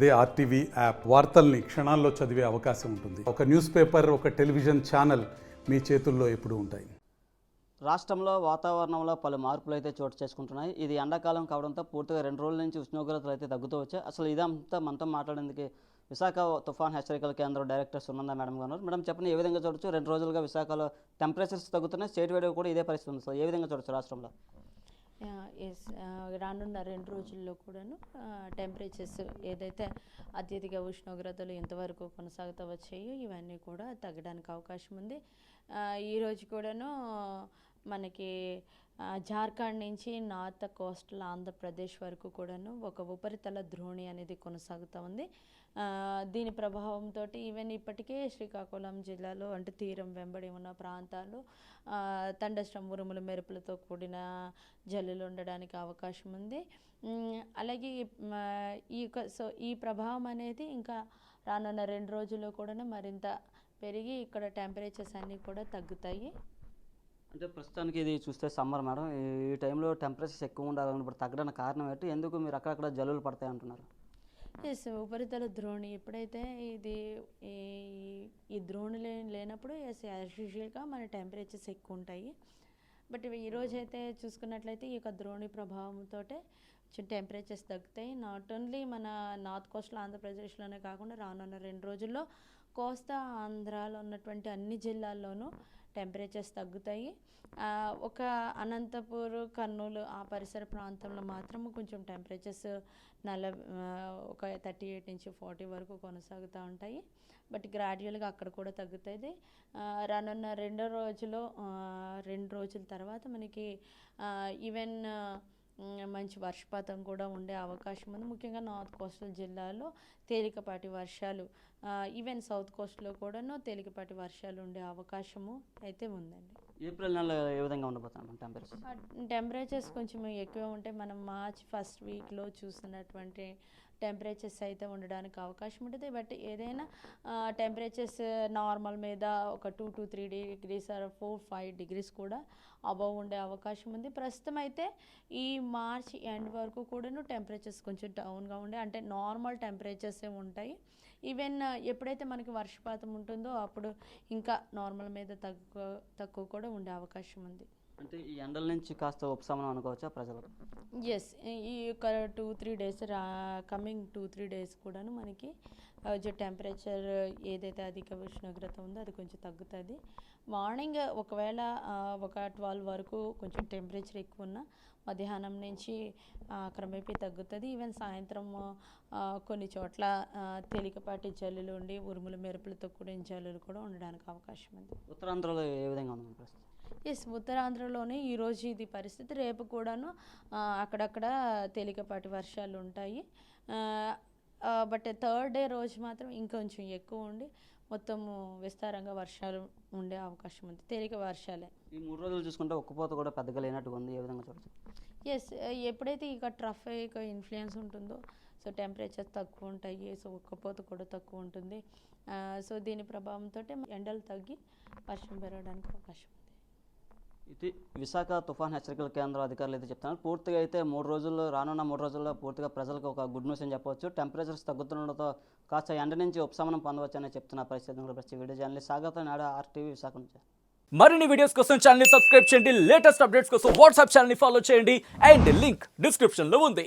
అదే RTV app వార్తల్ని క్షణాల్లో చదివే అవకాశం ఉంటుంది. ఒక న్యూస్ పేపర్, ఒక టెలివిజన్ ఛానల్ మీ చేతుల్లో ఎప్పుడూ ఉంటాయి. రాష్ట్రంలో వాతావరణంలో పలు మార్పులు అయితే చోటు చేసుకుంటున్నాయి. ఇది ఎండాకాలం కావడంతో పూర్తిగా 2 రోజుల నుంచి ఉష్ణోగ్రతలు అయితే తగ్గుతూ వచ్చాయి. అసలు ఇదంతా మనతో మాట్లాడేందుకు విశాఖ తుఫాన్ హెచ్చరికల కేంద్రం డైరెక్టర్ సునంద మేడం గారు. మేడం చెప్పండి, ఏ విధంగా చూడొచ్చు? 2 రోజులుగా విశాఖలో టెంపరేచర్స్ తగ్గుతున్నాయి. స్టేట్ వైడ్ కూడా ఇదే పరిస్థితి ఉంది. సో ఏ విధంగా చూడొచ్చు రాష్ట్రంలో? ఎస్, రానున్న 2 రోజుల్లో కూడాను టెంపరేచర్స్ ఏదైతే అత్యధిక ఉష్ణోగ్రతలు ఎంతవరకు కొనసాగుతూ వచ్చాయో ఇవన్నీ కూడా తగ్గడానికి అవకాశం ఉంది. ఈరోజు కూడాను మనకి జార్ఖండ్ నుంచి నార్త్ కోస్టల్ ఆంధ్రప్రదేశ్ వరకు కూడాను ఒక ఉపరితల ద్రోణి అనేది కొనసాగుతూ ఉంది. దీని ప్రభావంతో ఈవెన్ ఇప్పటికే శ్రీకాకుళం జిల్లాలో అంటే తీరం వెంబడి ఉన్న ప్రాంతాల్లో తండస్టం ఉరుములు మెరుపులతో కూడిన జల్లులు ఉండడానికి అవకాశం ఉంది. అలాగే ఈ ప్రభావం అనేది ఇంకా రానున్న 2 రోజుల్లో కూడా మరింత పెరిగి ఇక్కడ టెంపరేచర్స్ అన్నీ కూడా తగ్గుతాయి. అంటే ప్రస్తుతానికి ఇది చూస్తే సమ్మర్ మేడం, ఈ టైంలో టెంపరేచర్స్ ఎక్కువ ఉండాలని ఇప్పుడు తగ్గడానికి కారణం ఏంటి? ఎందుకు మీరు అక్కడక్కడ జల్లులు పడతాయి అంటున్నారు? ఎస్, ఉపరితల ద్రోణి ఎప్పుడైతే ఈ ద్రోణి లేనప్పుడు ఎస్ యాజ్ యూజువల్గా మన టెంపరేచర్స్ ఎక్కువ ఉంటాయి. బట్ ఈరోజు అయితే చూసుకున్నట్లయితే ఈ యొక్క ద్రోణి ప్రభావంతో కొంచెం టెంపరేచర్స్ తగ్గుతాయి. నాట్ ఓన్లీ మన నార్త్ కోస్టల్ ఆంధ్రప్రదేశ్లోనే కాకుండా రానున్న 2 రోజుల్లో కోస్తా ఆంధ్రాలో ఉన్నటువంటి అన్ని జిల్లాల్లోనూ టెంపరేచర్స్ తగ్గుతాయి. ఒక అనంతపూర్, కర్నూలు ఆ పరిసర ప్రాంతంలో మాత్రం కొంచెం టెంపరేచర్స్ ఒక 38 నుంచి 40 వరకు కొనసాగుతూ ఉంటాయి. బట్ గ్రాడ్యువల్గా అక్కడ కూడా తగ్గుతుంది. రానున్న 2 రోజుల తర్వాత మనకి ఈవెన్ మంచి వర్షపాతం కూడా ఉండే అవకాశం ఉంది. ముఖ్యంగా నార్త్ కోస్టల్ జిల్లాలో తేలికపాటి వర్షాలు, ఈవెన్ సౌత్ కోస్ట్లో కూడాను తేలికపాటి వర్షాలు ఉండే అవకాశము అయితే ఉందండి. ఏప్రిల్ నెలలో ఏ విధంగా ఉండబోతున్నాం టెంపరేచర్స్ కొంచెం ఎక్కువ ఉంటే మనం మార్చ్ ఫస్ట్ వీక్లో చూసినటువంటి టెంపరేచర్స్ అయితే ఉండడానికి అవకాశం ఉంటుంది. బట్ ఏదైనా టెంపరేచర్స్ నార్మల్ మీద ఒక 2 to 3 degrees ఆర్ 4-5 degrees కూడా అబవ్ ఉండే అవకాశం ఉంది. ప్రస్తుతం అయితే ఈ మార్చ్ ఎండ్ వరకు కూడాను టెంపరేచర్స్ కొంచెం డౌన్గా ఉండే అంటే నార్మల్ టెంపరేచర్సే ఉంటాయి. ఈవెన్ ఎప్పుడైతే మనకి వర్షపాతం ఉంటుందో అప్పుడు ఇంకా నార్మల్ మీద తక్కువ కూడా ఉండే అవకాశం ఉంది. అంటే ఈ ఎండల నుంచి కాస్త ఉపశమనం అనుకోవచ్చా ప్రజలకు? ఎస్, ఈ యొక్క 2-3 days కమింగ్ 2-3 days కూడాను మనకి టెంపరేచర్ ఏదైతే అధిక ఉష్ణోగ్రత ఉందో అది కొంచెం తగ్గుతుంది. మార్నింగ్ ఒకవేళ ఒక 12 వరకు కొంచెం టెంపరేచర్ ఎక్కువ ఉన్నా మధ్యాహ్నం నుంచి క్రమేపీ తగ్గుతుంది. ఈవెన్ సాయంత్రం కొన్ని చోట్ల తేలికపాటి జల్లులు ఉండి ఉరుములు మెరుపులతో కూడిన జల్లులు కూడా ఉండడానికి అవకాశం ఉంది. ఉత్తరాంధ్రలో ఏ విధంగా ఉంది ప్రస్తుతం? ఎస్, ఉత్తరాంధ్రలోనే ఈరోజు ఇది పరిస్థితి. రేపు కూడాను అక్కడక్కడ తేలికపాటి వర్షాలు ఉంటాయి. బట్ 3rd day రోజు మాత్రం ఇంకొంచెం ఎక్కువ ఉండి మొత్తము విస్తారంగా వర్షాలు ఉండే అవకాశం ఉంది. తేలిక వర్షాలే. ఈ 3 రోజులు చూసుకుంటే ఒక్కపోత కూడా పెద్దగా లేనట్టుగా ఉంది. ఏ విధంగా చూడచ్చు? ఎస్, ఎప్పుడైతే ఇక ట్రఫిక్ ఇన్ఫ్లుయెన్స్ ఉంటుందో సో టెంపరేచర్స్ తక్కువ ఉంటాయి. సో ఒక్కపోత కూడా తక్కువ ఉంటుంది. సో దీని ప్రభావంతో ఎండలు తగ్గి వర్షం పెరగడానికి అవకాశం ఉంది. ఇది విశాఖ తుఫాన్ హెచ్చరికల కేంద్రం అధికారులు అయితే చెప్తున్నారు. పూర్తిగా అయితే రానున్న 3 రోజుల్లో పూర్తిగా ప్రజలకు ఒక గుడ్ న్యూస్ అని చెప్పవచ్చు. టెంపరేచర్స్ తగ్గుతుండడంతో కాస్త ఎండ నుంచి ఉపశమనం పొందవచ్చని చెప్తున్న పరిస్థితి కూడా వీడియో జర్నలిస్ట్ స్వాగతం నాడు RTV విశాఖ నుంచి. మరిన్ని వీడియోస్ కోసం ఛానల్ ని సబ్స్క్రైబ్ చేయండి. లేటెస్ట్ అప్డేట్స్ కోసం వాట్సాప్ ఛానల్ ని ఫాలో చేయండి. అండ్ లింక్ డిస్క్రిప్షన్ లో ఉంది.